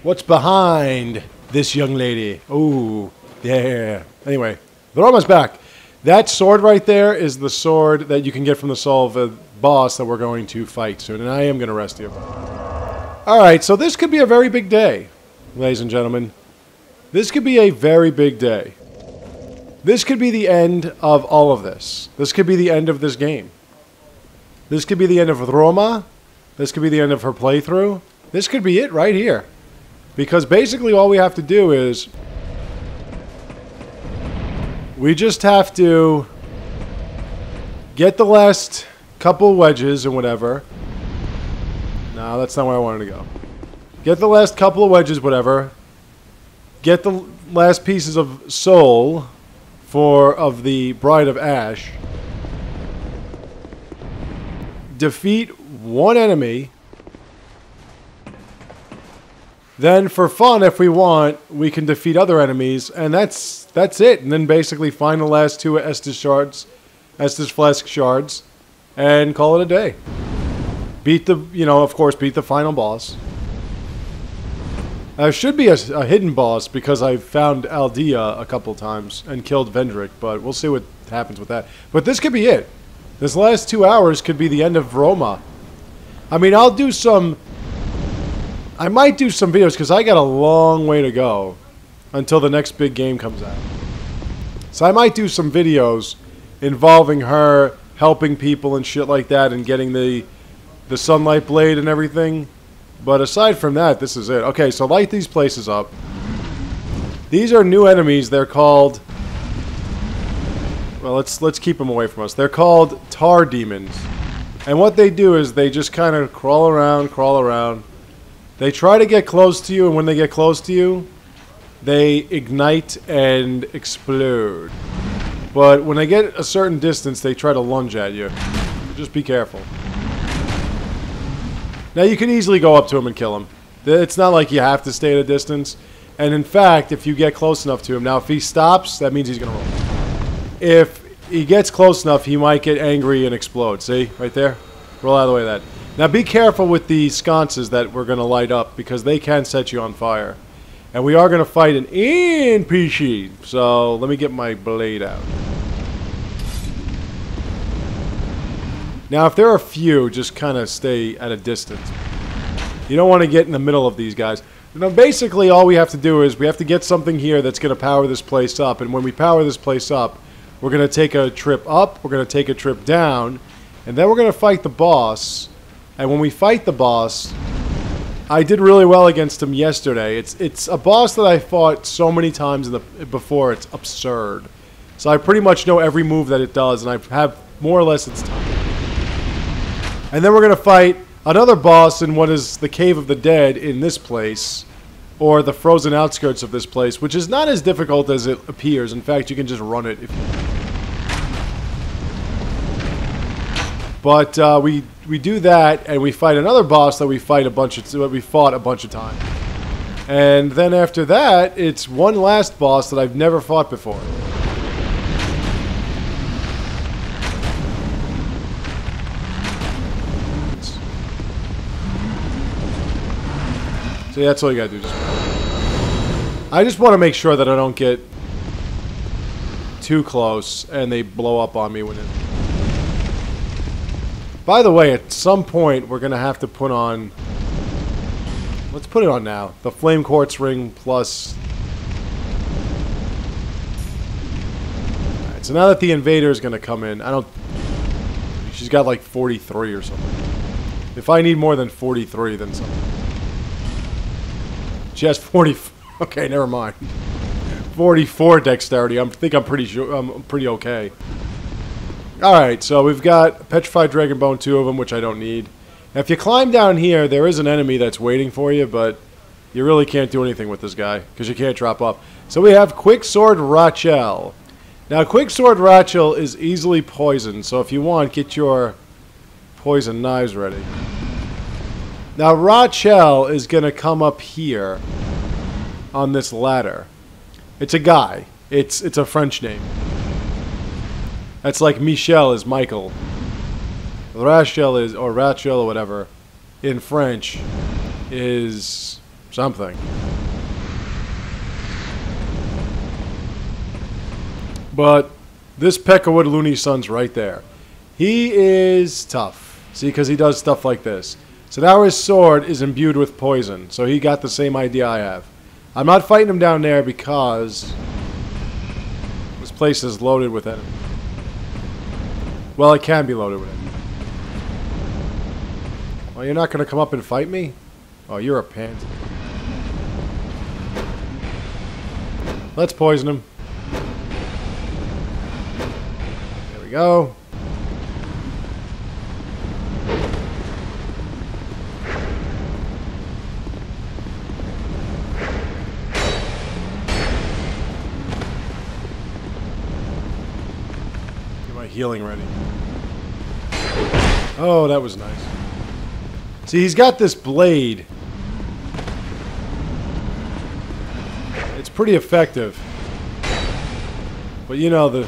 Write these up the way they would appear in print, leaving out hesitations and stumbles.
What's behind this young lady? Oh, yeah. Anyway, the Roma's back. That sword right there is the sword that you can get from the soul of a boss that we're going to fight soon, and I am going to rest you. Alright, so this could be a very big day, ladies and gentlemen. This could be a very big day. This could be the end of all of this. This could be the end of this game. This could be the end of Roma. This could be the end of her playthrough. This could be it right here. Because basically all we have to do is... we just have to get the last couple wedges and whatever. No, that's not where I wanted to go. Get the last couple of wedges, whatever. Get the last pieces of soul of the Bride of Ash. Defeat one enemy. Then, for fun, if we want, we can defeat other enemies, and that's it. And then basically find the last two Estus shards, Estus Flask shards, and call it a day. Beat the, of course, beat the final boss. There should be a hidden boss because I found Aldea a couple times and killed Vendrick, but we'll see what happens with that. But this could be it. This last 2 hours could be the end of Roma. I mean, I might do some videos because I got a long way to go until the next big game comes out. So I might do some videos involving her helping people and shit like that and getting the sunlight blade and everything. But aside from that, this is it. Okay, so light these places up. These are new enemies. They're called... well, let's keep them away from us. They're called tar demons. And what they do is they just kind of crawl around. They try to get close to you, and when they get close to you, they ignite and explode. But when they get a certain distance, they try to lunge at you. Just be careful. Now, you can easily go up to him and kill him. It's not like you have to stay at a distance. And in fact, if you get close enough to him... now, if he stops, that means he's going to roll. If he gets close enough, he might get angry and explode. See? Right there? Roll out of the way of that. Now, be careful with the sconces that we're going to light up, because they can set you on fire. And we are going to fight an NPC. So, let me get my blade out. Now, if there are a few, just kind of stay at a distance. You don't want to get in the middle of these guys. Now, basically, all we have to do is we have to get something here that's going to power this place up. And when we power this place up, we're going to take a trip up, we're going to take a trip down, and then we're going to fight the boss. And when we fight the boss, I did really well against him yesterday. It's a boss that I fought so many times before, it's absurd. So I pretty much know every move that it does, and I have more or less its time. And then we're going to fight another boss in what is the Cave of the Dead in this place, or the frozen outskirts of this place, which is not as difficult as it appears. In fact, you can just run it. But we do that, and we fight another boss that we fought a bunch of times. And then after that, it's one last boss that I've never fought before. So yeah, that's all you gotta do. I just want to make sure that I don't get too close and they blow up on me when it... By the way, at some point we're gonna have to put on... let's put it on now. The Flame Quartz Ring plus... Alright, so now that the invader is gonna come in, I don't... she's got like 43 or something. If I need more than 43, then something. She has 40... okay, never mind. 44 dexterity. I think I'm pretty sure I'm pretty okay. Alright, so we've got Petrified Dragon Bone, 2 of them, which I don't need. Now, if you climb down here, there is an enemy that's waiting for you, but you really can't do anything with this guy, because you can't drop off. So we have Quicksword Rachel. Now, Quicksword Rachel is easily poisoned, so if you want, get your poison knives ready. Now, Rachel is going to come up here on this ladder. It's a guy. It's a French name. That's like Michel is Michael. Rachel is, or Rachel or whatever, in French, is something. But this Peckerwood Looney Son's right there. He is tough. See, because he does stuff like this. So now his sword is imbued with poison. So he got the same idea I have. I'm not fighting him down there because this place is loaded with enemies. Well, it can be loaded with enemies. Oh, you're not going to come up and fight me? Oh, you're a pansy. Let's poison him. There we go. Healing ready. Oh, that was nice. See, he's got this blade. It's pretty effective. But you know,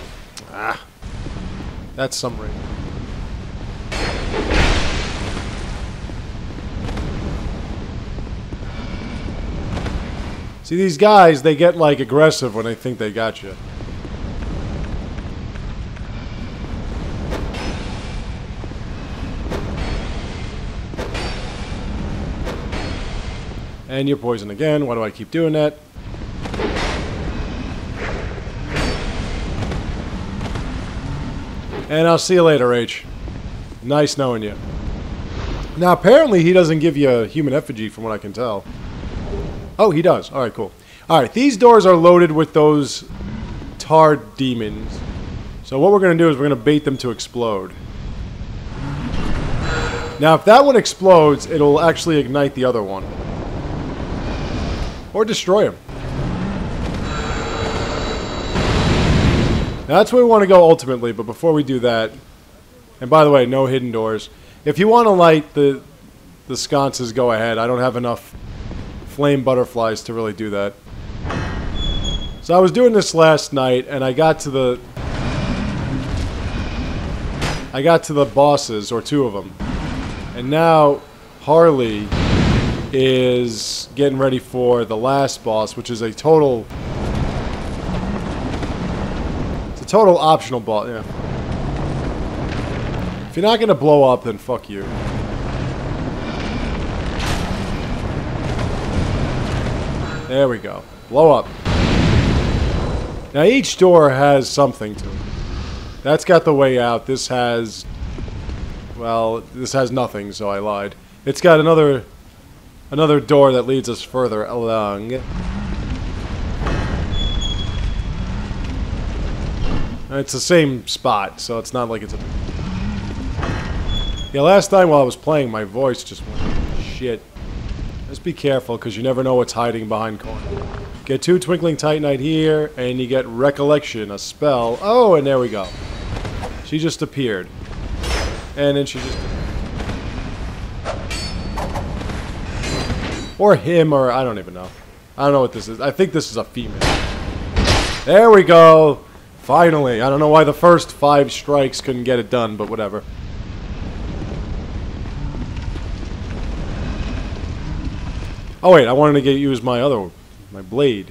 that's some ring. See, these guys, they get like aggressive when they think they got you. And you're poisoned again. Why do I keep doing that? And I'll see you later, H. Nice knowing you. Now, apparently he doesn't give you a human effigy from what I can tell. Oh, he does. Alright, cool. Alright, these doors are loaded with those tarred demons. So what we're going to do is we're going to bait them to explode. Now, if that one explodes, it'll actually ignite the other one. Or destroy him. Now, that's where we want to go ultimately, but before we do that... And by the way, no hidden doors. If you want to light the sconces, go ahead. I don't have enough flame butterflies to really do that. So I was doing this last night, and I got to the bosses, or two of them. And now, Harley is getting ready for the last boss, which is a total... It's a total optional boss, yeah. If you're not gonna blow up, then fuck you. There we go. Blow up. Now each door has something to it. That's got the way out. This has... Well, this has nothing, so I lied. It's got another door that leads us further along. And it's the same spot, so it's not like it's a... Yeah, last time while I was playing, my voice just went shit. Just be careful, because you never know what's hiding behind corners. Get 2 Twinkling Titanite here, and you get Recollection, a spell. Oh, and there we go. She just appeared. And then she just... Or him, or I don't even know. I don't know what this is. I think this is a female. There we go! Finally! I don't know why the first 5 strikes couldn't get it done, but whatever. Oh wait, I wanted to use my blade.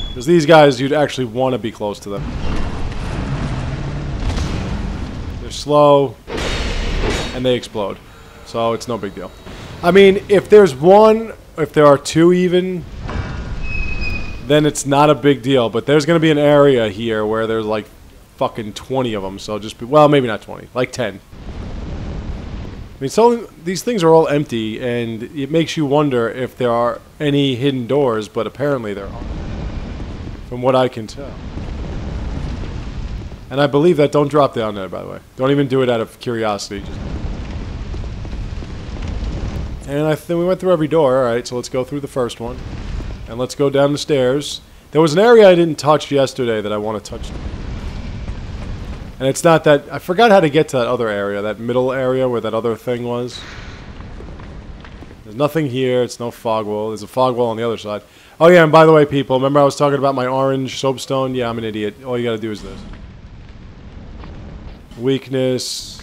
Because these guys, you'd actually want to be close to them. They're slow, and they explode. So it's no big deal. I mean, if there's one, if there are 2 even, then it's not a big deal. But there's going to be an area here where there's like fucking 20 of them. So just be, well, maybe not 20, like 10. I mean, so these things are all empty, and it makes you wonder if there are any hidden doors, but apparently there are. From what I can tell. And I believe that, don't drop down there, by the way. Don't even do it out of curiosity. Just... And I think we went through every door. Alright, so let's go through the first one. And let's go down the stairs. There was an area I didn't touch yesterday that I want to touch. And it's not that... I forgot how to get to that other area. That middle area where that other thing was. There's nothing here. It's no fog wall. There's a fog wall on the other side. Oh yeah, and by the way, people, remember I was talking about my orange soapstone? Yeah, I'm an idiot. All you gotta do is this. Weakness...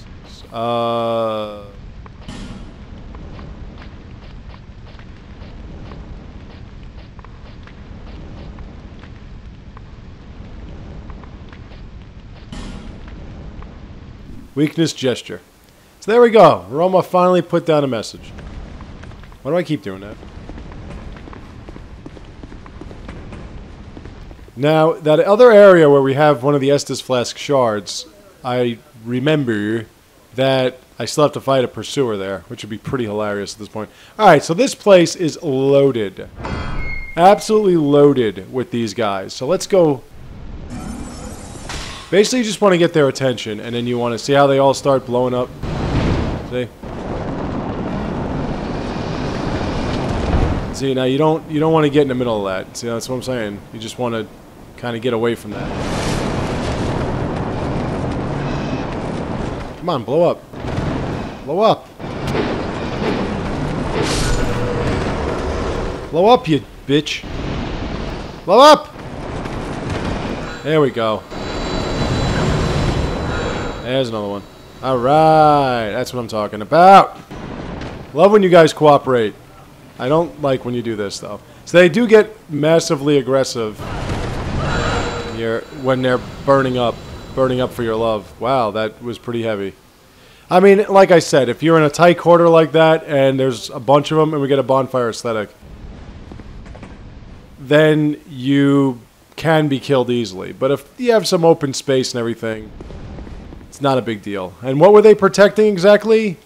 Weakness gesture. So there we go. Roma finally put down a message. Why do I keep doing that? Now, that other area where we have one of the Estus Flask shards, I remember that I still have to fight a pursuer there, which would be pretty hilarious at this point. Alright, so this place is loaded. Absolutely loaded with these guys. So let's go. Basically, you just want to get their attention, and then you want to see how they all start blowing up. See? See, now you don't want to get in the middle of that. See, that's what I'm saying. You just want to kind of get away from that. Come on, blow up. Blow up. Blow up, you bitch. Blow up! There we go. There's another one. Alright, that's what I'm talking about. Love when you guys cooperate. I don't like when you do this, though. So they do get massively aggressive when they're burning up for your love. Wow, that was pretty heavy. I mean, like I said, if you're in a tight quarter like that, and there's a bunch of them, and we get a bonfire aesthetic, then you can be killed easily. But if you have some open space and everything, it's not a big deal. And what were they protecting exactly?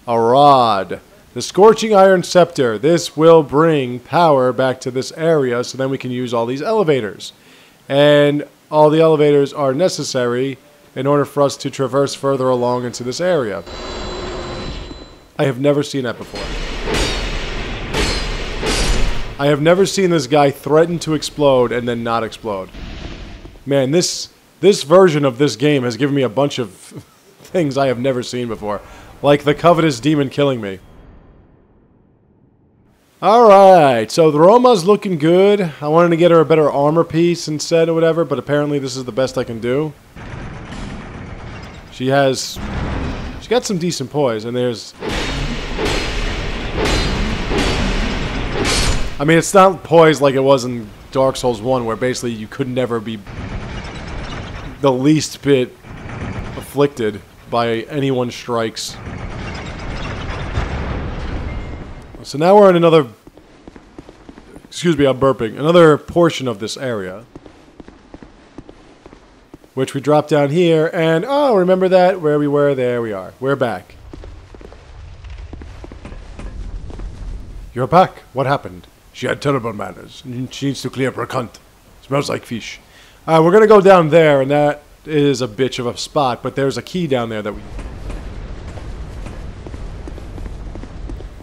A rod. The Scorching Iron Scepter. This will bring power back to this area, so then we can use all these elevators. And all the elevators are necessary in order for us to traverse further along into this area. I have never seen that before. I have never seen this guy threaten to explode and then not explode. Man, this version of this game has given me a bunch of things I have never seen before. Like the covetous demon killing me. Alright, so the Roma's looking good. I wanted to get her a better armor piece instead or whatever, but apparently this is the best I can do. She's got some decent poise, and there's... I mean, it's not poise like it was in Dark Souls 1, where basically you could never be the least bit afflicted by anyone's strikes. So now we're in another... Excuse me, I'm burping. Another portion of this area. Which we drop down here, and... Oh, remember that? Where we were? There we are. We're back. You're back. What happened? She had terrible manners. She needs to clean up her cunt. Smells like fish. Alright, we're gonna go down there, and that is a bitch of a spot, but there's a key down there that we...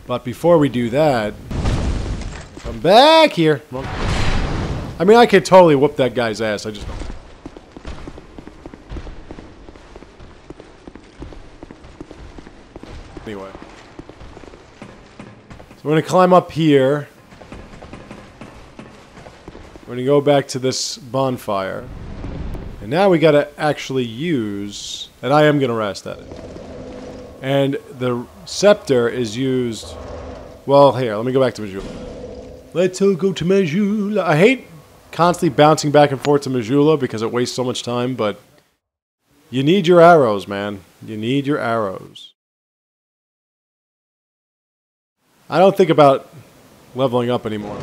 But before we do that... Come back here! I mean, I could totally whoop that guy's ass, I just don't. Anyway. So we're gonna climb up here. We're gonna go back to this bonfire. And now we gotta actually use... And I am gonna rest at it. And the scepter is used... Well, here, let me go back to Majula. Let's all go to Majula. I hate constantly bouncing back and forth to Majula because it wastes so much time, but... You need your arrows, man. You need your arrows. I don't think about leveling up anymore.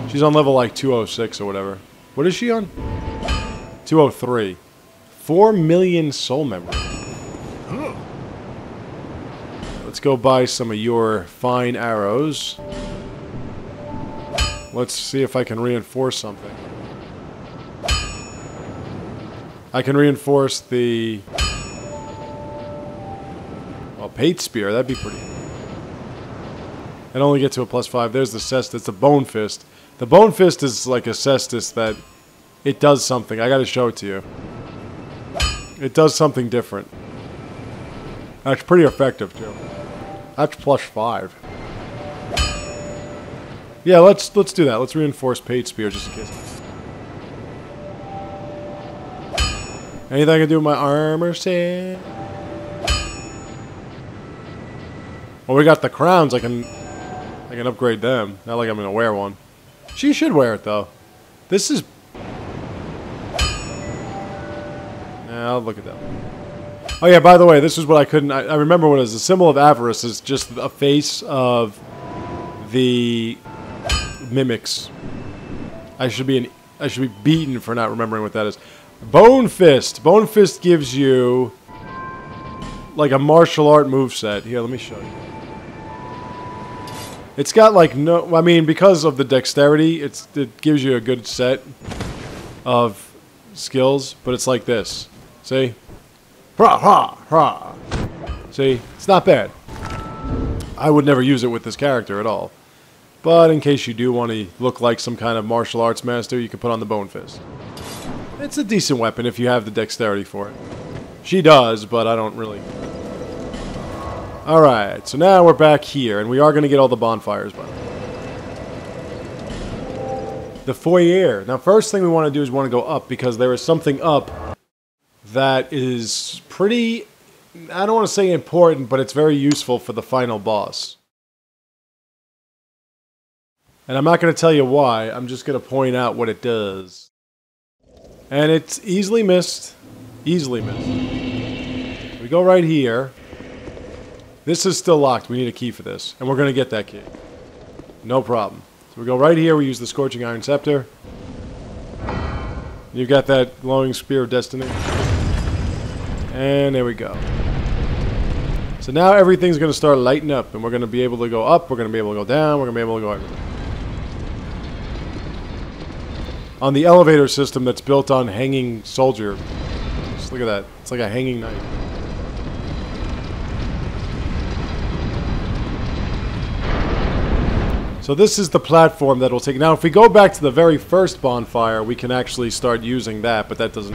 She's on level like 206 or whatever. What is she on? 203. 4 million soul memory. Let's go buy some of your fine arrows. Let's see if I can reinforce something. I can reinforce the... Well, Pate Spear, that'd be pretty... I'd only get to a +5. There's the Cestus, the Bone Fist. The Bone Fist is like a Cestus that... It does something. I gotta show it to you. It does something different. That's pretty effective, too. That's +5. Yeah, let's do that. Let's reinforce Pate Spear just in case. Anything I can do with my armor set? Well, we got the crowns. I can upgrade them. Not like I'm gonna wear one. She should wear it though. This is... I'll look at that. Oh yeah, by the way, this is what I couldn't... I remember what it is. The symbol of avarice is just a face of the mimics. I should be beaten for not remembering what that is. Bone Fist. Bone Fist gives you like a martial art moveset. Here, let me show you. It's got like no... I mean, because of the dexterity, it gives you a good set of skills, but it's like this. See? Hra, hra, hra. See? It's not bad. I would never use it with this character at all. But in case you do want to look like some kind of martial arts master, you can put on the Bone Fist. It's a decent weapon if you have the dexterity for it. She does, but I don't really... Alright, so now we're back here, and we are going to get all the bonfires, by the way. The foyer. Now, first thing we want to do is want to go up, because there is something up that is pretty... I don't want to say important, but it's very useful for the final boss. And I'm not going to tell you why, I'm just going to point out what it does. And it's easily missed. Easily missed. We go right here. This is still locked. We need a key for this. And we're going to get that key. No problem. So we go right here. We use the Scorching Iron Scepter. You've got that Glowing Spear of Destiny. And there we go. So now everything's going to start lighting up. And we're going to be able to go up. We're going to be able to go down. We're going to be able to go everywhere. On the elevator system that's built on hanging soldier. Just look at that. It's like a hanging knight. So this is the platform that will take... Now, if we go back to the very first bonfire, we can actually start using that, but that doesn't...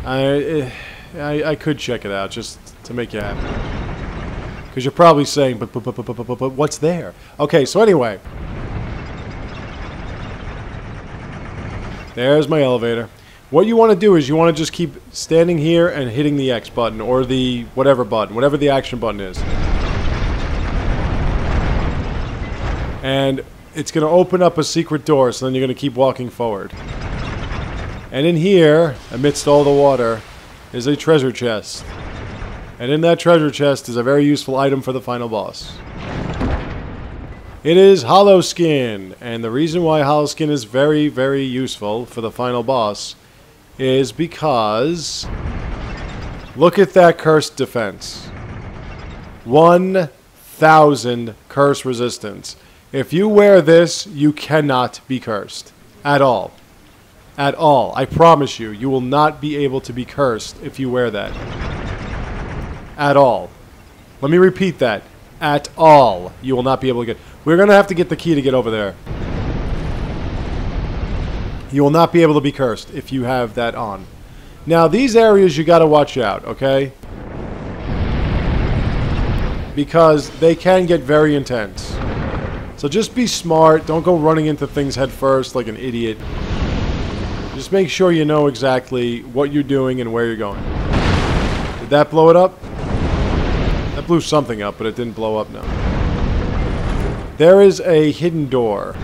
I could check it out, just to make you happy. Because you're probably saying, but what's there? Okay, so anyway. There's my elevator. What you want to do is you want to just keep standing here and hitting the X button, or the whatever button, whatever the action button is. And it's going to open up a secret door, so then you're going to keep walking forward. And in here, amidst all the water, is a treasure chest. And in that treasure chest is a very useful item for the final boss. It is Hollow Skin. And the reason why Hollow Skin is very, very useful for the final boss is because... Look at that cursed defense. 1,000 curse resistance. If you wear this, you cannot be cursed. At all. At all. I promise you, you will not be able to be cursed if you wear that. At all. Let me repeat that. At all. You will not be able to get... We're going to have to get the key to get over there. You will not be able to be cursed if you have that on. Now, these areas you got to watch out, okay? Because they can get very intense. So just be smart. Don't go running into things head first like an idiot. Just make sure you know exactly what you're doing and where you're going. Did that blow it up? That blew something up, but it didn't blow up, no. There is a hidden door.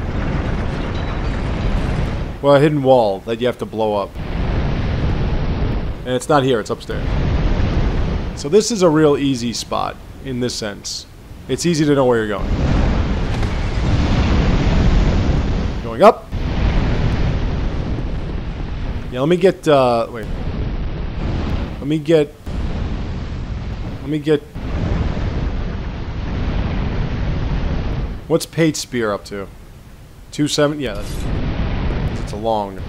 Well, a hidden wall that you have to blow up. And it's not here, it's upstairs. So this is a real easy spot in this sense. It's easy to know where you're going. Going up. Yeah, let me get, wait. Let me get... What's Pate's Spear up to? 270? Yeah, that's a long...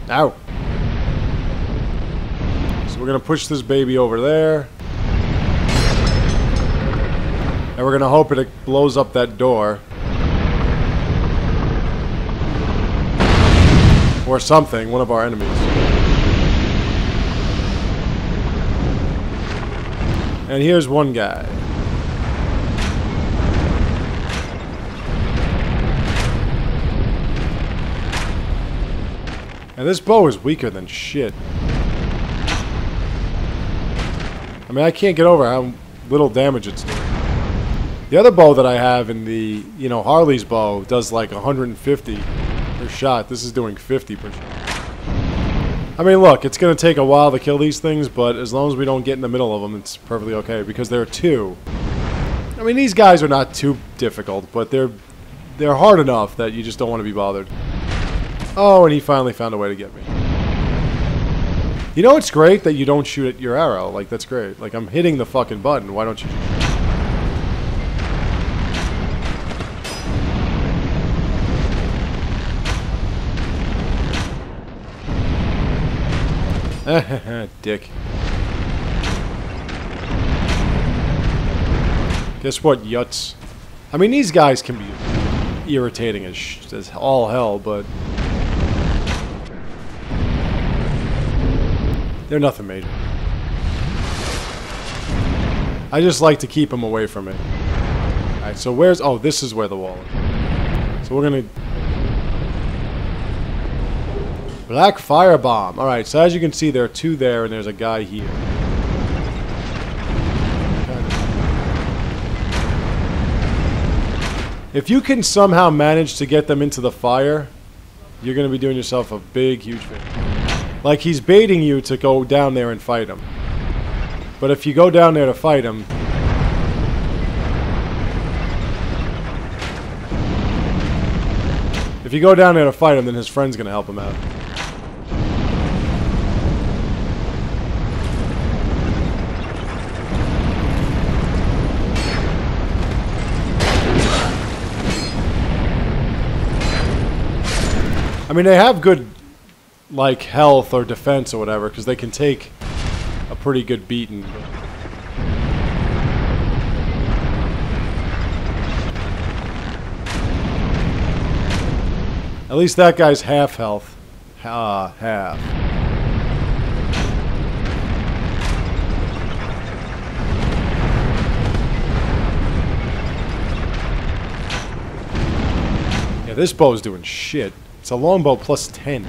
Ow! So we're gonna push this baby over there. And we're gonna hope it blows up that door. Or something, one of our enemies. And here's one guy. And this bow is weaker than shit. I mean, I can't get over how little damage it's doing. The other bow that I have in the, you know, Harley's bow does like 150 per shot. This is doing 50 per shot. I mean, look, it's going to take a while to kill these things, but as long as we don't get in the middle of them, it's perfectly okay, because there are two. I mean, these guys are not too difficult, but they're hard enough that you just don't want to be bothered. Oh, and he finally found a way to get me. You know, it's great that you don't shoot at your arrow. Like, that's great. Like, I'm hitting the fucking button. Why don't you... Dick. Guess what, yuts? I mean, these guys can be irritating as all hell, but... they're nothing major. I just like to keep them away from it. Alright, so where's... oh, this is where the wall is. So we're gonna... Black Firebomb. Alright, so as you can see, there are two there, and there's a guy here. If you can somehow manage to get them into the fire, you're going to be doing yourself a big, huge favor. Like, he's baiting you to go down there and fight him. But if you go down there to fight him... if you go down there to fight him, then his friend's going to help him out. I mean, they have good, like, health or defense or whatever, because they can take a pretty good beating. At least that guy's half health. Half. Yeah, this bow's doing shit. It's a longbow plus 10.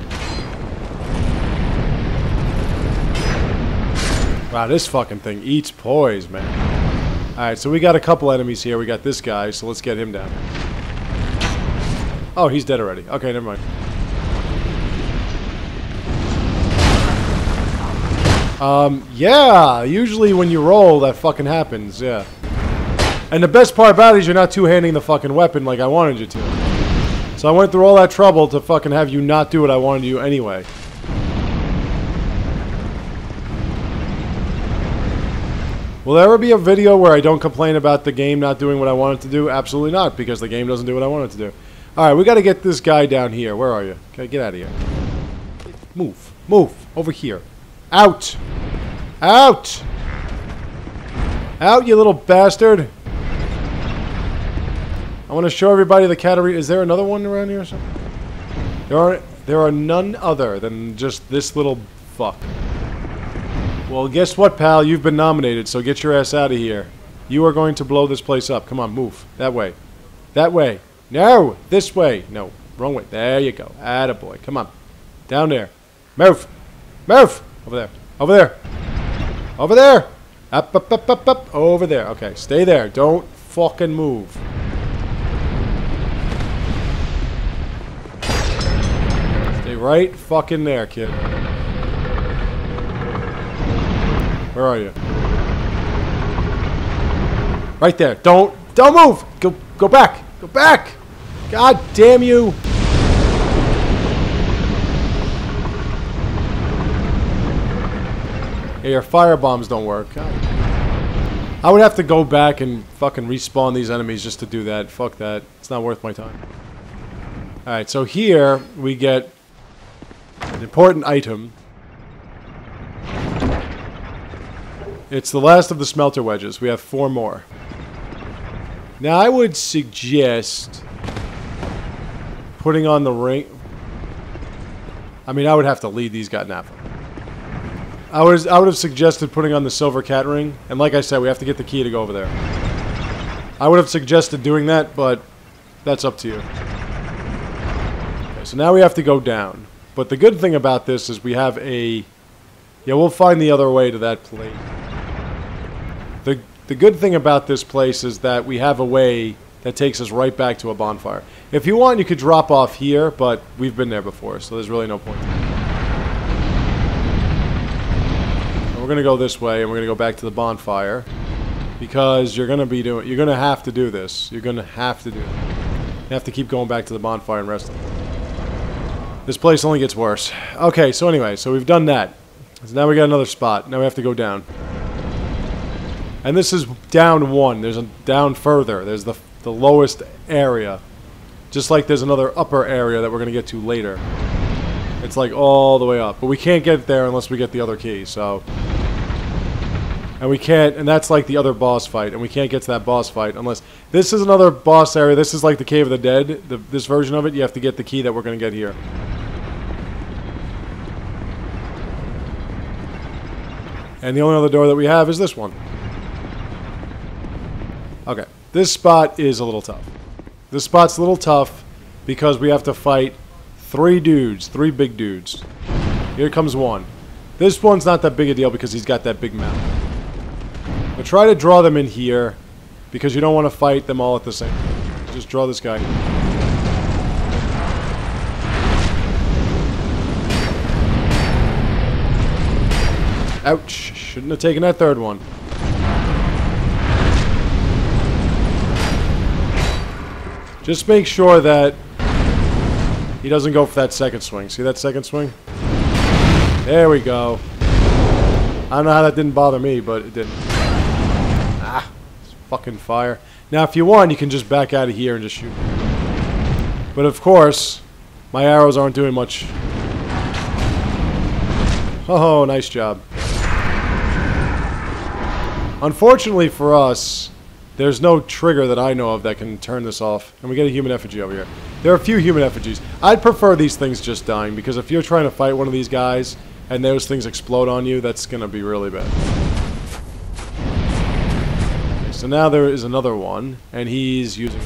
Wow, this fucking thing eats poise, man. Alright, so we got a couple enemies here. We got this guy, so let's get him down. Oh, he's dead already. Okay, never mind. Yeah, usually when you roll, that fucking happens, yeah. And the best part about it is you're not two-handing the fucking weapon like I wanted you to. So I went through all that trouble to fucking have you not do what I wanted you anyway. Will there ever be a video where I don't complain about the game not doing what I want it to do? Absolutely not, because the game doesn't do what I want it to do. Alright, we gotta get this guy down here. Where are you? Okay, get out of here. Move. Move. Over here. Out! Out! Out, you little bastard! I want to show everybody the category. Is there another one around here or something? There are none other than just this little fuck. Well, guess what, pal? You've been nominated, so get your ass out of here. You are going to blow this place up. Come on, move. That way. That way. No! This way. No. Wrong way. There you go. Attaboy. Come on. Down there. Move! Move! Over there. Over there. Over there! Up, up, up, up, up. Over there. Okay, stay there. Don't fucking move. Right fucking there, kid. Where are you? Right there. Don't move! Go back! Go back! God damn you! Yeah, your fire bombs don't work. God. I would have to go back and fucking respawn these enemies just to do that. Fuck that. It's not worth my time. Alright, so here we get an important item. It's the last of the Smelter Wedges. We have 4 more. Now I would suggest putting on the ring. I mean, I would have to lead these guys now. I would have suggested putting on the silver cat ring, and like I said, we have to get the key to go over there. I would have suggested doing that, but that's up to you. Okay, so now we have to go down. But the good thing about this is we have a... yeah, we'll find the other way to that plate. The good thing about this place is that we have a way that takes us right back to a bonfire. If you want, you could drop off here, but we've been there before, so there's really no point. Okay, we're gonna go this way, and we're gonna go back to the bonfire. Because you're gonna have to do this. You're gonna have to do it. You have to keep going back to the bonfire and resting. This place only gets worse. Okay, so anyway, so we've done that. So now we got another spot. Now we have to go down. And this is down one. There's a down further. There's the lowest area. Just like there's another upper area that we're gonna get to later. It's like all the way up. But we can't get there unless we get the other key, so... And we can't, and that's like the other boss fight, and we can't get to that boss fight unless... This is another boss area. This is like the Cave of the Dead. This version of it, you have to get the key that we're going to get here. And the only other door that we have is this one. Okay. This spot is a little tough. This spot's a little tough because we have to fight 3 dudes. 3 big dudes. Here comes one. This one's not that big a deal because he's got that big mouth. But try to draw them in here, because you don't want to fight them all at the same time. Just draw this guy. Ouch. Shouldn't have taken that third one. Just make sure that he doesn't go for that second swing. See that second swing? There we go. I don't know how that didn't bother me, but it didn't. Fucking fire. Now, if you want, you can just back out of here and just shoot. But of course, my arrows aren't doing much. Oh, nice job. Unfortunately for us, there's no trigger that I know of that can turn this off. And we get a human effigy over here. There are a few human effigies. I'd prefer these things just dying, because if you're trying to fight one of these guys and those things explode on you, that's going to be really bad. So now there is another one, and he's using...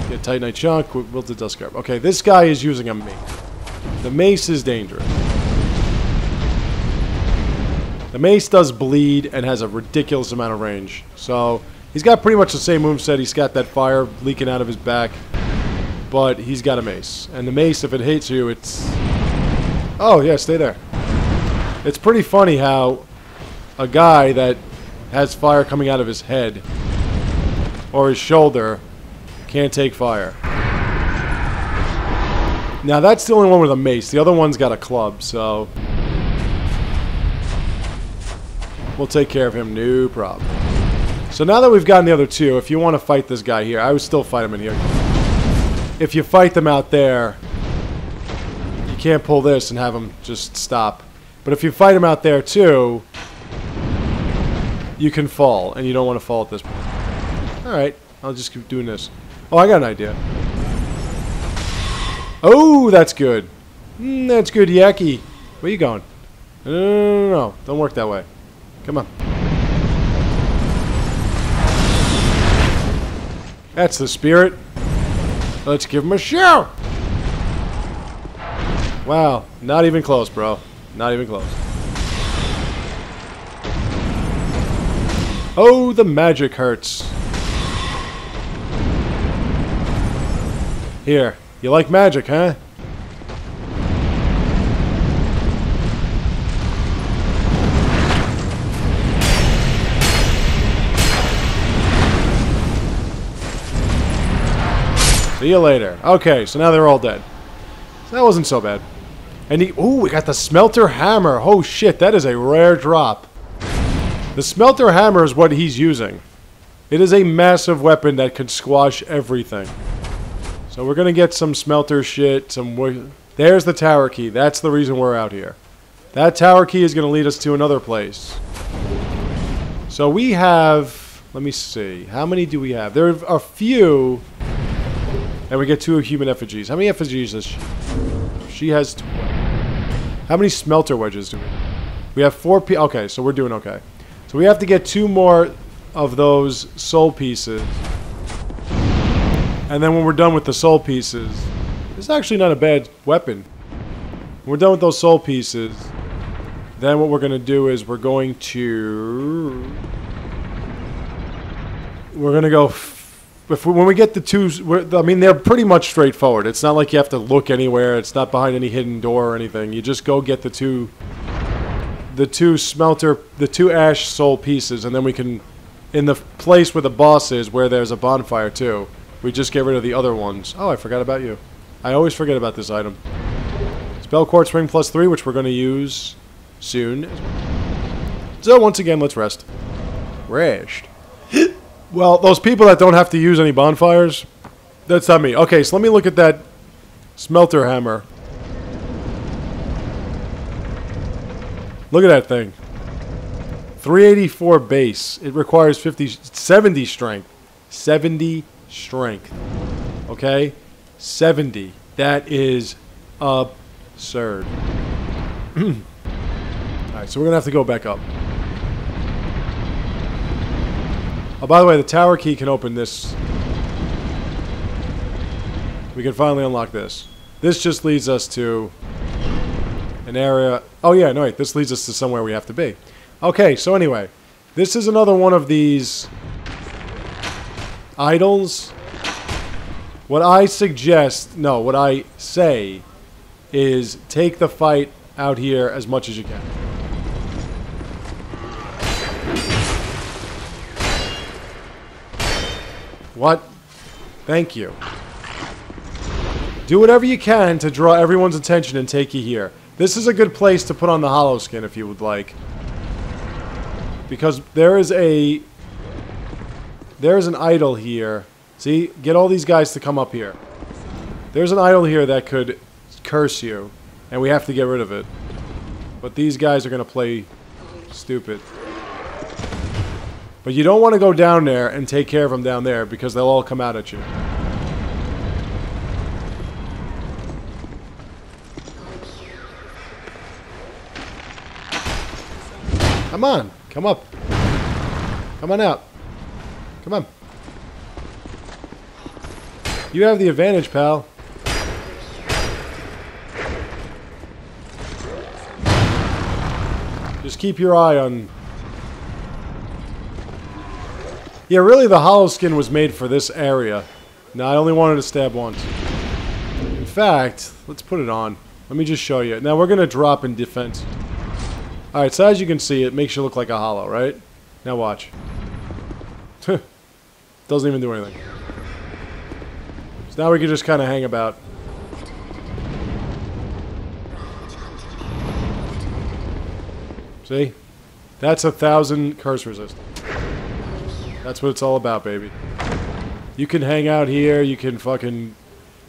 Get Titanite Chunk, Wilted Dust Garb. Okay, this guy is using a mace. The mace is dangerous. The mace does bleed and has a ridiculous amount of range. So, he's got pretty much the same moveset. He's got that fire leaking out of his back. But he's got a mace. And the mace, if it hits you, it's... Oh, yeah, stay there. It's pretty funny how a guy that has fire coming out of his head or his shoulder can't take fire. Now that's the only one with a mace. The other one's got a club, so we'll take care of him, no problem. So now that we've gotten the other two, if you want to fight this guy here, I would still fight him in here. If you fight them out there, you can't pull this and have them just stop. But if you fight him out there too, you can fall, and you don't want to fall at this point. Alright, I'll just keep doing this. Oh, I got an idea. Oh, that's good. That's good, Yaki. Where you going? No. Don't work that way. Come on. That's the spirit. Let's give him a show. Wow, not even close, bro. Not even close. Oh, the magic hurts. Here, you like magic, huh? See you later. Okay, so now they're all dead. So that wasn't so bad. And ooh, we got the Smelter Hammer. Oh shit, that is a rare drop. The Smelter Hammer is what he's using. It is a massive weapon that can squash everything. So we're going to get some smelter shit. There's the tower key. That's the reason we're out here. That tower key is going to lead us to another place. So we have... Let me see. How many do we have? There are a few. And we get 2 human effigies. How many effigies does she? She has 2. How many Smelter Wedges do we have? We have 4 okay, so we're doing okay. So we have to get 2 more of those soul pieces. And then when we're done with the soul pieces, it's actually not a bad weapon. When we're done with those soul pieces, then what we're going to do is we're going to go... when we get the 2... I mean, they're pretty much straightforward. It's not like you have to look anywhere. It's not behind any hidden door or anything. You just go get the 2 the two ash soul pieces, and then we can, in the place where the boss is, where there's a bonfire too, we just get rid of the other ones. Oh, I forgot about you. I always forget about this item. Spell Quartz Ring +3, which we're going to use soon. So once again, let's rest. Rest. Well, those people that don't have to use any bonfires, that's not me. Okay, so let me look at that smelter hammer. Look at that thing. 384 base. It requires 70 strength. 70 strength. Okay? 70. That is absurd. Alright, so we're going to have to go back up. Oh, by the way, the tower key can open this. We can finally unlock this. This just leads us to an area. Oh, yeah, no, wait. This leads us to somewhere we have to be. Okay, so anyway. This is another one of these idols. What I suggest, no, what I say is take the fight out here as much as you can. What? Thank you. Do whatever you can to draw everyone's attention and take you here. This is a good place to put on the hollow skin if you would like. Because there is an idol here. See? Get all these guys to come up here. There's an idol here that could curse you. And we have to get rid of it. But these guys are going to play stupid. But you don't want to go down there and take care of them down there because they'll all come out at you. Come on. Come up. Come on out. Come on. You have the advantage, pal. Just keep your eye on... Yeah, really the hollow skin was made for this area. Now, I only wanted to stab once. In fact, let's put it on. Let me just show you. Now, we're going to drop in defense. Alright, so as you can see, it makes you look like a hollow, right? Now watch. Doesn't even do anything. So now we can just kind of hang about. See? That's 1,000 curse resist. That's what it's all about, baby. You can hang out here, you can fucking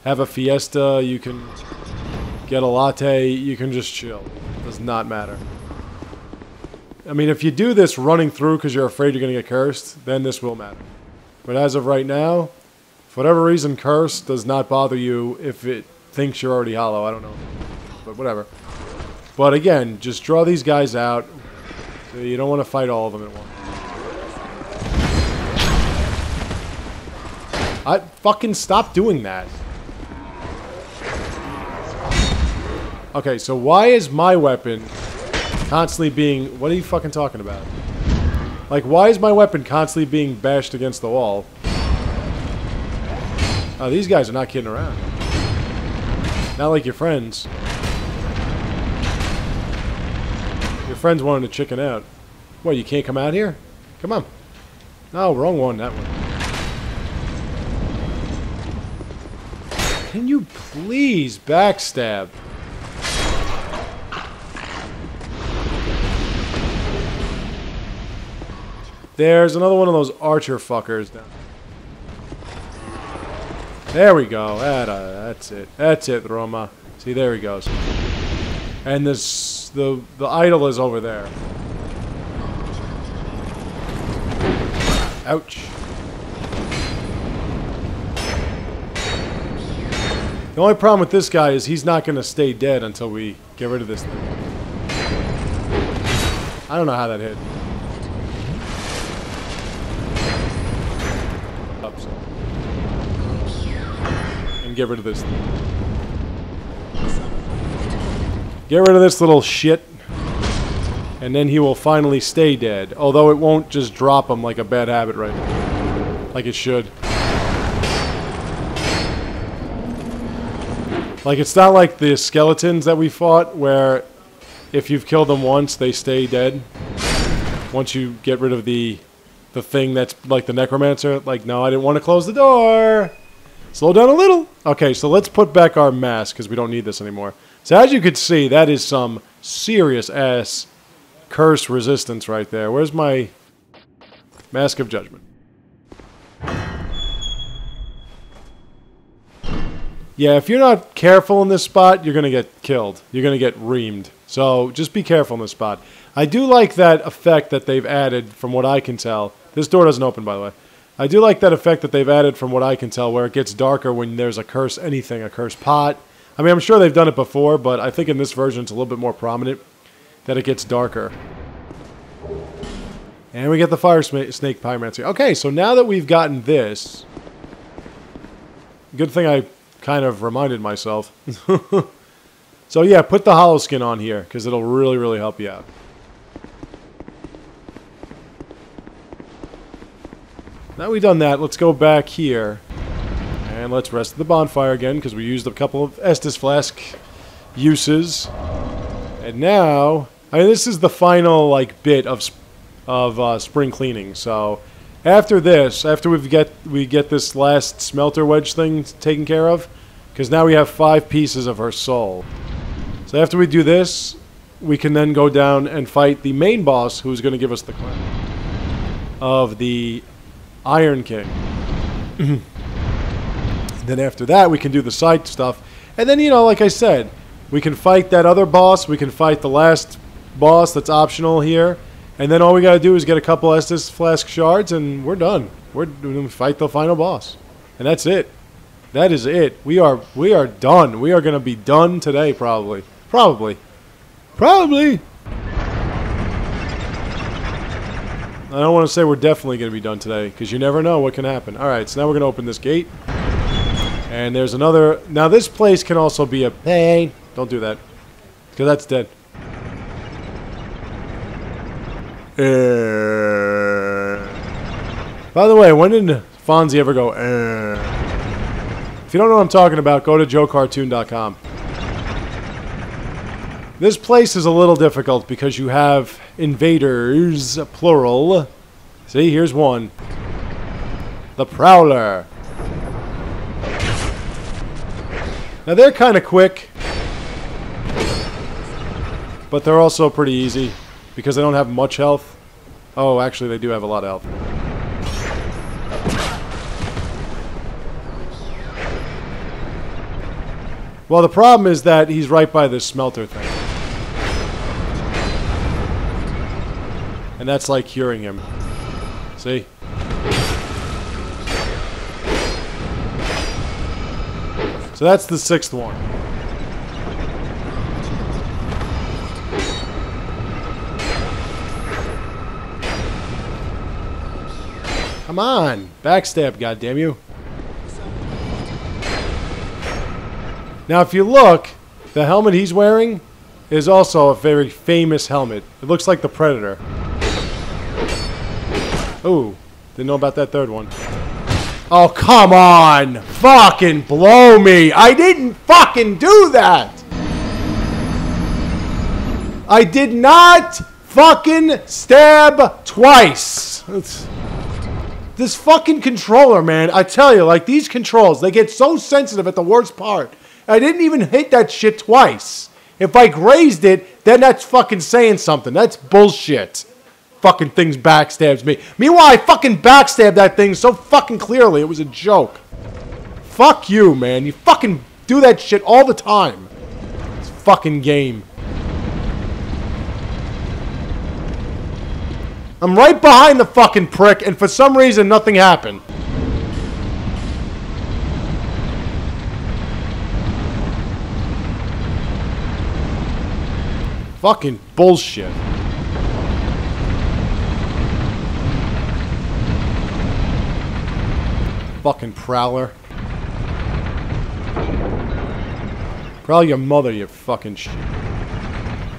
have a fiesta, you can get a latte, you can just chill. It does not matter. I mean, if you do this running through because you're afraid you're going to get cursed, then this will matter. But as of right now, for whatever reason, curse does not bother you if it thinks you're already hollow. I don't know. But whatever. But again, just draw these guys out. So you don't want to fight all of them at once. I fucking stop doing that. Okay, so why is my weapon constantly being... What are you fucking talking about? Like, why is my weapon constantly being bashed against the wall? Oh, these guys are not kidding around. Not like your friends. Your friends wanted to chicken out. What, you can't come out here? Come on. No, wrong one, that one. Can you please backstab? There's another one of those archer fuckers down. There we go. That's it. That's it, Roma. See, there he goes. And this, the idol is over there. Ouch. The only problem with this guy is he's not going to stay dead until we get rid of this thing. I don't know how that hit. Up, so. And get rid of this thing. Get rid of this little shit. And then he will finally stay dead. Although it won't just drop him like a bad habit right now. Like it should. Like, it's not like the skeletons that we fought where if you've killed them once, they stay dead. Once you get rid of the thing that's like the necromancer. Like, no, I didn't want to close the door. Slow down a little. Okay, so let's put back our mask because we don't need this anymore. So as you can see, that is some serious ass curse resistance right there. Where's my Mask of Judgment? Yeah, if you're not careful in this spot, you're going to get killed. You're going to get reamed. So just be careful in this spot. I do like that effect that they've added from what I can tell. This door doesn't open, by the way. I do like that effect that they've added from what I can tell where it gets darker when there's a curse anything, a curse pot. I mean, I'm sure they've done it before, but I think in this version it's a little bit more prominent that it gets darker. And we get the Fire Snake Pyromancy. Okay, so now that we've gotten this... Good thing I kind of reminded myself. So yeah, put the hollow skin on here, because it'll really, really help you out. Now we've done that, let's go back here. And let's rest the bonfire again, because we used a couple of Estus Flask uses. And now... I mean, this is the final, like, bit of spring cleaning, so... After this, after we get this last Smelter Wedge thing taken care of, because now we have 5 pieces of her soul. So after we do this, we can then go down and fight the main boss, who's going to give us the crown of the Iron King. Then after that, we can do the side stuff. And then, you know, like I said, we can fight that other boss. We can fight the last boss that's optional here. And then all we got to do is get a couple Estus Flask shards, and we're done. We're going to fight the final boss. And that's it. That is it. We are done. We are going to be done today, probably. Probably. I don't want to say we're definitely going to be done today, because you never know what can happen. Alright, so now we're going to open this gate. And there's another... Now, this place can also be a pain. Don't do that. Because that's dead. By the way, when did Fonzie ever go, If you don't know what I'm talking about, go to joecartoon.com. This place is a little difficult because you have invaders, plural. See, here's one. The Prowler. Now, they're kind of quick, but they're also pretty easy because they don't have much health. Oh, actually, they do have a lot of health. Well, the problem is that he's right by this smelter thing. And that's like curing him. See? So that's the 6th one. Come on! Backstab, goddammit you. Now, if you look, the helmet he's wearing is also a very famous helmet. It looks like the Predator. Ooh, didn't know about that 3rd one. Oh, come on! Fucking blow me! I didn't fucking do that! I did not fucking stab twice! This fucking controller, man, I tell you, like, these controls, they get so sensitive at the worst part. I didn't even hit that shit twice. If I grazed it, then that's fucking saying something. That's bullshit. Fucking things backstabs me. Meanwhile, I fucking backstabbed that thing so fucking clearly. It was a joke. Fuck you, man. You fucking do that shit all the time. It's fucking game. I'm right behind the fucking prick, and for some reason, nothing happened. Fucking bullshit. Fucking Prowler. Prowl your mother, you fucking shit.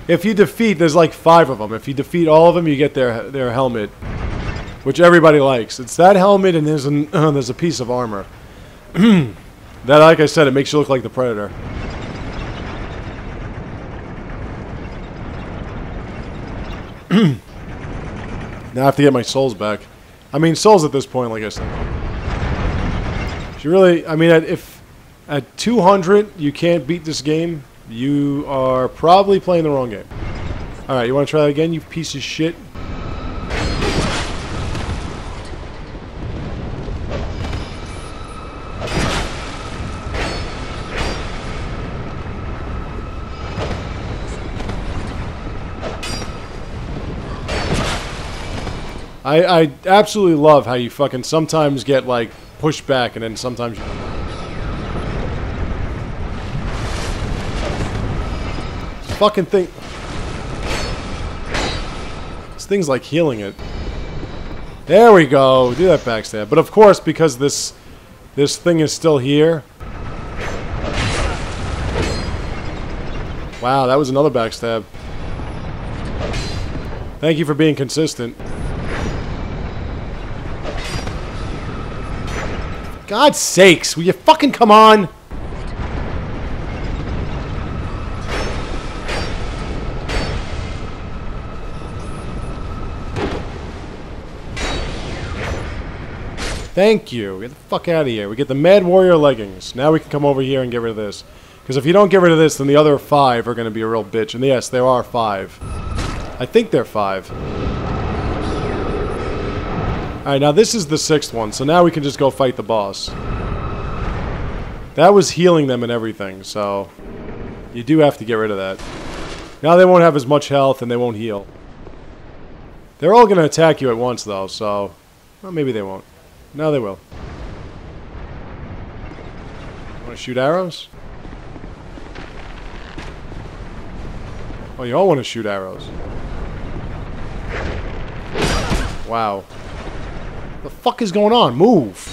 If you defeat, there's like 5 of them. If you defeat all of them, you get their helmet, which everybody likes. It's that helmet, and there's a piece of armor. That, like I said, it makes you look like the Predator. Now I have to get my souls back. I mean, souls at this point, like I said. You really, I mean, if at 200 you can't beat this game, you are probably playing the wrong game. Alright, you want to try that again, you piece of shit? I absolutely love how you fucking sometimes get, like, pushed back and then sometimes you... This fucking thing... This thing's like healing it. There we go! Do that backstab. But of course, because this thing is still here... Wow, that was another backstab. Thank you for being consistent. God's sakes, will you fucking come on? Thank you. Get the fuck out of here. We get the Mad Warrior leggings. Now we can come over here and get rid of this. Because if you don't get rid of this, then the other 5 are going to be a real bitch. And yes, there are 5. I think they're 5. Alright, now this is the 6th one, so now we can just go fight the boss. That was healing them and everything, so you do have to get rid of that. Now they won't have as much health and they won't heal. They're all going to attack you at once, though, so... Well, maybe they won't. No, they will. Want to shoot arrows? Oh, you all want to shoot arrows. Wow. The fuck is going on? Move!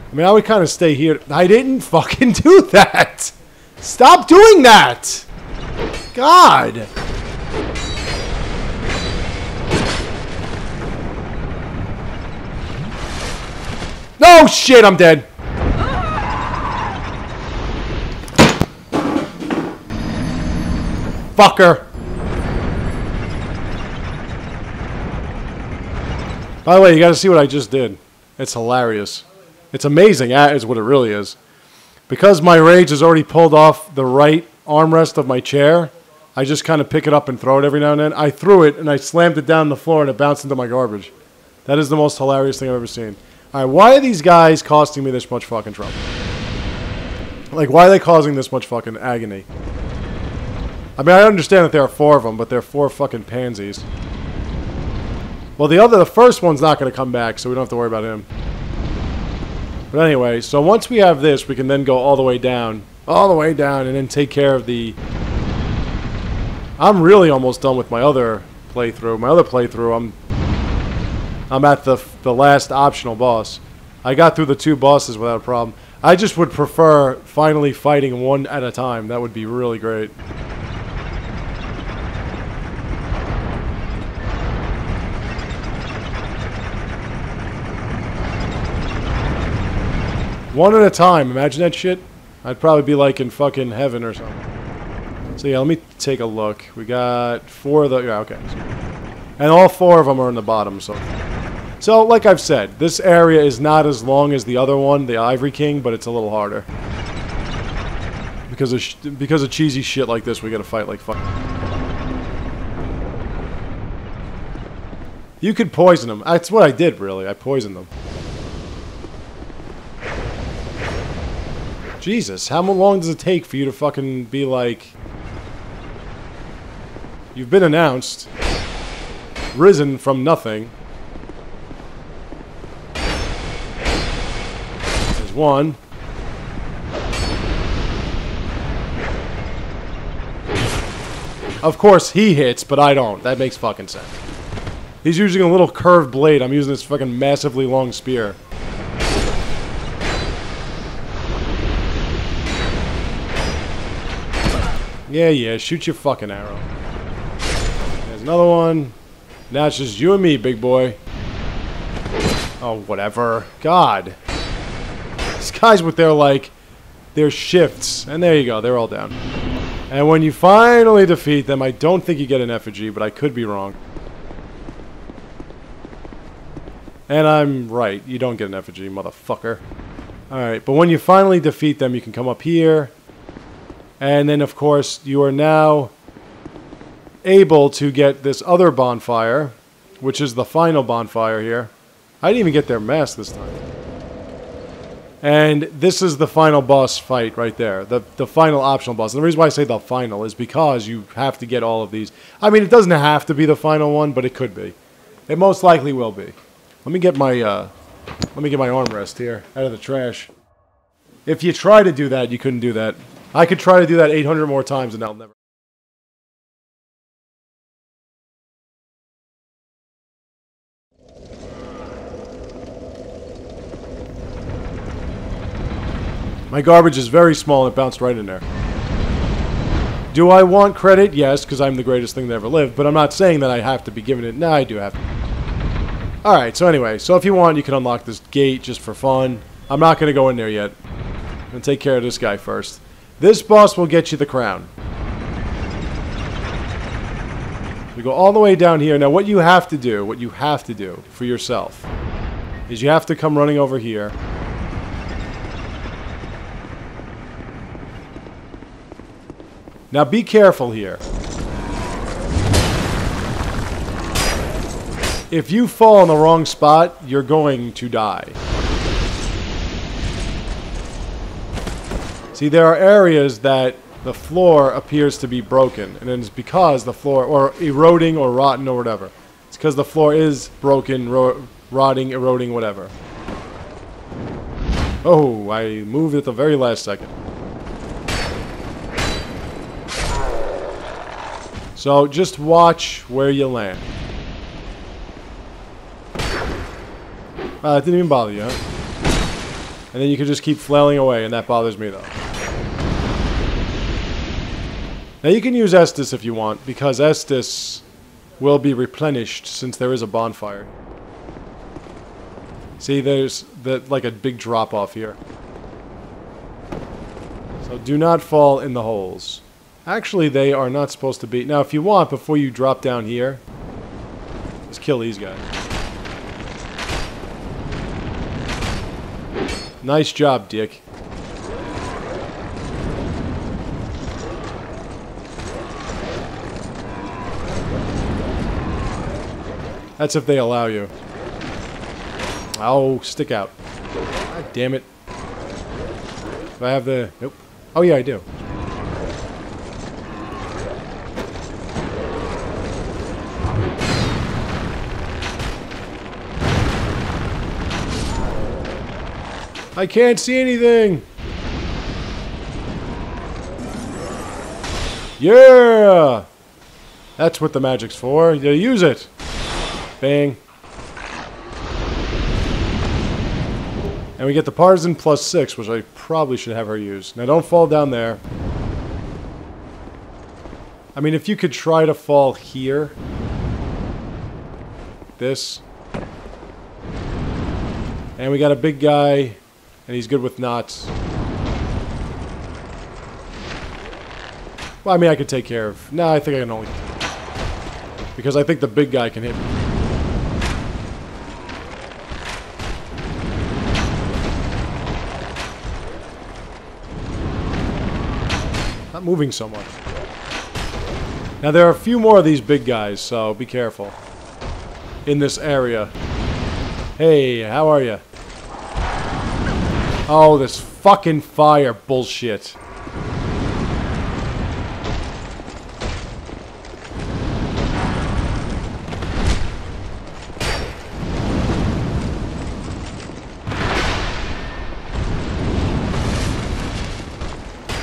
I mean, I would kind of stay here. I didn't fucking do that! Stop doing that! God! No shit, I'm dead! Fucker! By the way, you gotta see what I just did. It's hilarious. It's amazing, is what it really is. Because my rage has already pulled off the right armrest of my chair, I just kind of pick it up and throw it every now and then. I threw it, and I slammed it down on the floor, and it bounced into my garbage. That is the most hilarious thing I've ever seen. Alright, why are these guys costing me this much fucking trouble? Like, why are they causing this much fucking agony? I mean, I understand that there are 4 of them, but they're 4 fucking pansies. Well, the first one's not going to come back, so we don't have to worry about him. But anyway, so once we have this, we can then go all the way down, and then take care of the... I'm really almost done with my other playthrough. My other playthrough, I'm at the last optional boss. I got through the 2 bosses without a problem. I just would prefer finally fighting one at a time. That would be really great. One at a time. Imagine that shit. I'd probably be like in fucking heaven or something. So yeah, let me take a look. We got 4 of the... Yeah, okay. And all 4 of them are in the bottom, so... So, like I've said, this area is not as long as the other one, the Ivory King, but it's a little harder. Because of cheesy shit like this, we gotta fight like fuck. You could poison them. That's what I did, really. I poisoned them. Jesus, how long does it take for you to fucking be like... You've been announced. Risen from nothing. There's 1. Of course he hits, but I don't. That makes fucking sense. He's using a little curved blade. I'm using this fucking massively long spear. Yeah, shoot your fucking arrow. There's another one. Now it's just you and me, big boy. Oh, whatever. God. These guys with their, like, their shifts. And there you go, they're all down. And when you finally defeat them, I don't think you get an effigy, but I could be wrong. And I'm right, you don't get an effigy, motherfucker. Alright, but when you finally defeat them, you can come up here. And then, of course, you are now able to get this other bonfire, which is the final bonfire here. I didn't even get their mask this time. And this is the final boss fight right there. The final optional boss. And the reason why I say the final is because you have to get all of these. I mean, it doesn't have to be the final one, but it could be. It most likely will be. Let me get my armrest here out of the trash. If you try to do that, you couldn't do that. I could try to do that 800 more times and I'll never. My garbage is very small and it bounced right in there. Do I want credit? Yes, because I'm the greatest thing that ever lived, but I'm not saying that I have to be given it. No, I do have to. Alright, so anyway, so if you want, you can unlock this gate just for fun. I'm not going to go in there yet. I'm going to take care of this guy first. This boss will get you the crown. We go all the way down here. Now what you have to do for yourself, is you have to come running over here. Now be careful here. If you fall in the wrong spot, you're going to die. See, there are areas that the floor appears to be broken, and it's because the floor, or eroding or rotten or whatever. It's because the floor is broken, rotting, eroding, whatever. Oh, I moved at the very last second. So just watch where you land. It didn't even bother you, huh? And then you can just keep flailing away, and that bothers me, though. Now you can use Estus if you want, because Estus will be replenished since there is a bonfire. See, there's like a big drop-off here. So do not fall in the holes. Actually, they are not supposed to be. Now, if you want, before you drop down here, just kill these guys. Nice job, Dick. That's if they allow you. Oh, stick out. God damn it. Do I have the... Nope. Oh, yeah, I do. I can't see anything! Yeah! That's what the magic's for. You use it! Bang. And we get the partisan +6, which I probably should have her use. Now don't fall down there. I mean, if you could try to fall here. This. And we got a big guy, and he's good with knots. Well, I mean, I could take care of... No, I think I can only... Because I think the big guy can hit me. Not moving so much. Now, there are a few more of these big guys, so be careful. In this area. Hey, how are you? Oh, this fucking fire bullshit.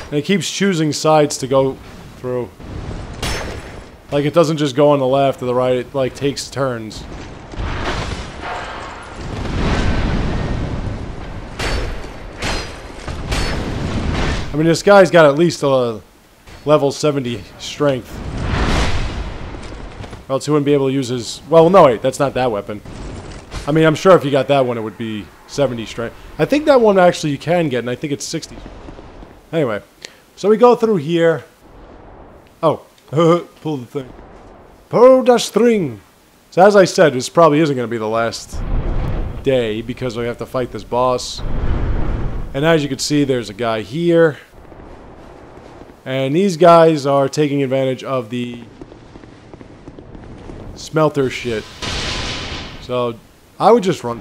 And it keeps choosing sides to go through. Like, it doesn't just go on the left or the right, it, like, takes turns. I mean, this guy's got at least a level 70 strength. Or else he wouldn't be able to use his... Well, no, wait, that's not that weapon. I mean, I'm sure if you got that one, it would be 70 strength. I think that one actually you can get, and I think it's 60. Anyway, so we go through here. Oh, pull the thing. Pull the string. So as I said, this probably isn't going to be the last day because we have to fight this boss. And as you can see, there's a guy here. And these guys are taking advantage of the smelter shit. So I would just run.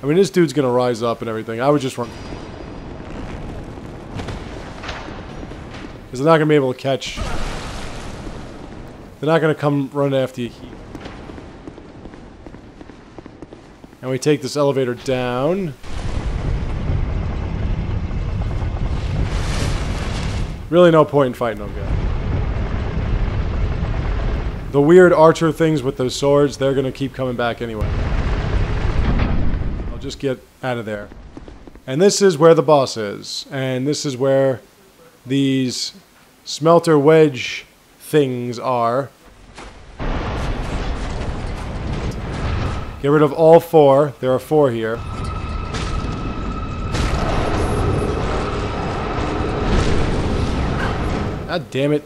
I mean, this dude's going to rise up and everything. I would just run. Because they're not going to be able to catch. They're not going to come run after you. And we take this elevator down. Really no point in fighting them, guys. The weird archer things with those swords, they're going to keep coming back anyway. I'll just get out of there. And this is where the boss is. And this is where these Smelter Wedge things are. Get rid of all 4. There are 4 here. God damn it.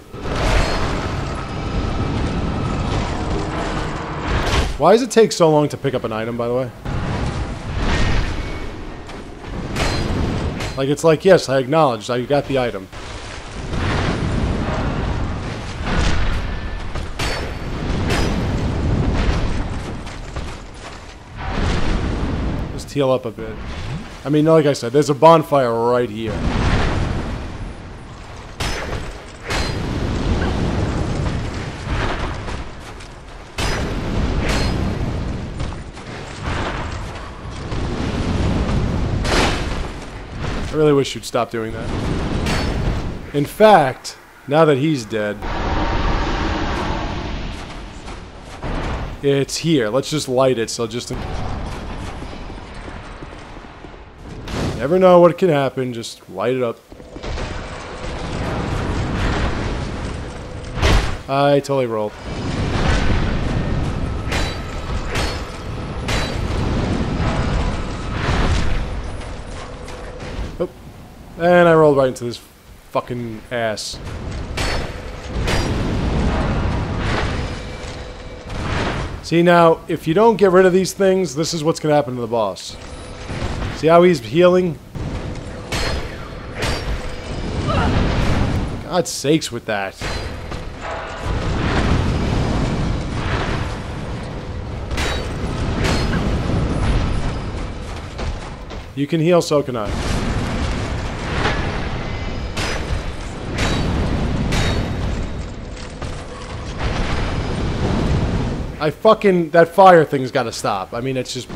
Why does it take so long to pick up an item, by the way? Like, it's like, yes, I acknowledged, I got the item. Just heal up a bit. I mean, like I said, there's a bonfire right here. I really wish you'd stop doing that. In fact, now that he's dead, it's here. Let's just light it, so just... Never know what can happen, just light it up. I totally rolled. And I rolled right into this fucking ass. See now, if you don't get rid of these things, this is what's going to happen to the boss. See how he's healing? God's sakes with that. You can heal, so can I. That fire thing's gotta stop. I mean, it's just...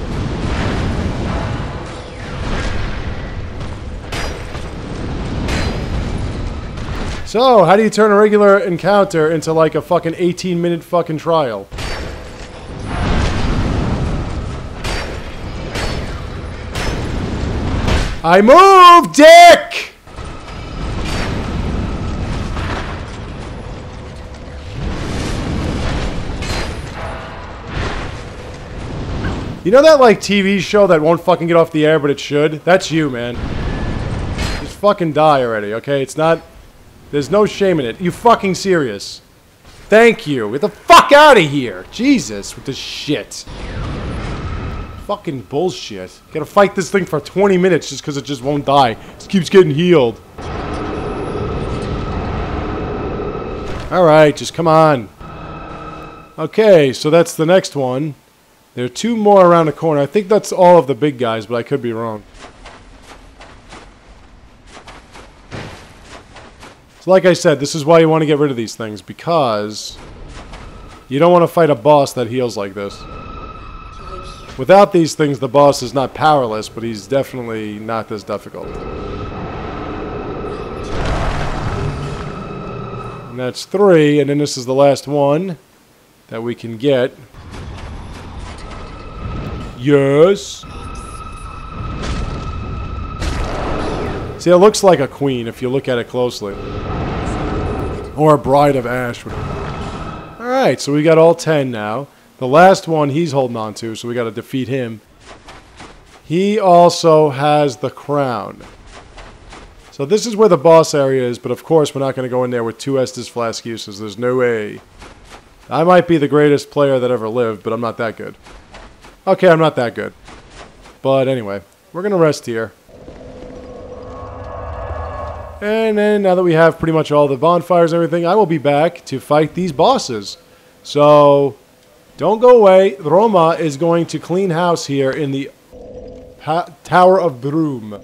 So, how do you turn a regular encounter into like a fucking 18-minute fucking trial? I moved, dick! You know that, like, TV show that won't fucking get off the air, but it should? That's you, man. Just fucking die already, okay? It's not... There's no shame in it. You fucking serious? Thank you. Get the fuck out of here! Jesus, with this shit. Fucking bullshit. Gotta fight this thing for 20 minutes just because it just won't die. Just keeps getting healed. Alright, just come on. Okay, so that's the next one. There are 2 more around the corner. I think that's all of the big guys, but I could be wrong. So like I said, this is why you want to get rid of these things, because you don't want to fight a boss that heals like this. Without these things, the boss is not powerless, but he's definitely not this difficult. And that's 3, and then this is the last one that we can get. Yes. See, it looks like a queen if you look at it closely. Or a bride of ash. Alright, so we got all 10 now. The last one he's holding on to, so we got to defeat him. He also has the crown. So So this is where the boss area is, but of course we're not going to go in there with 2 Estus Flask uses. There's no way. I might be the greatest player that ever lived, but I'm not that good. Okay, I'm not that good. But anyway, we're going to rest here. And then, now that we have pretty much all the bonfires and everything, I will be back to fight these bosses. So, don't go away. Roma is going to clean house here in the Tower of Broom.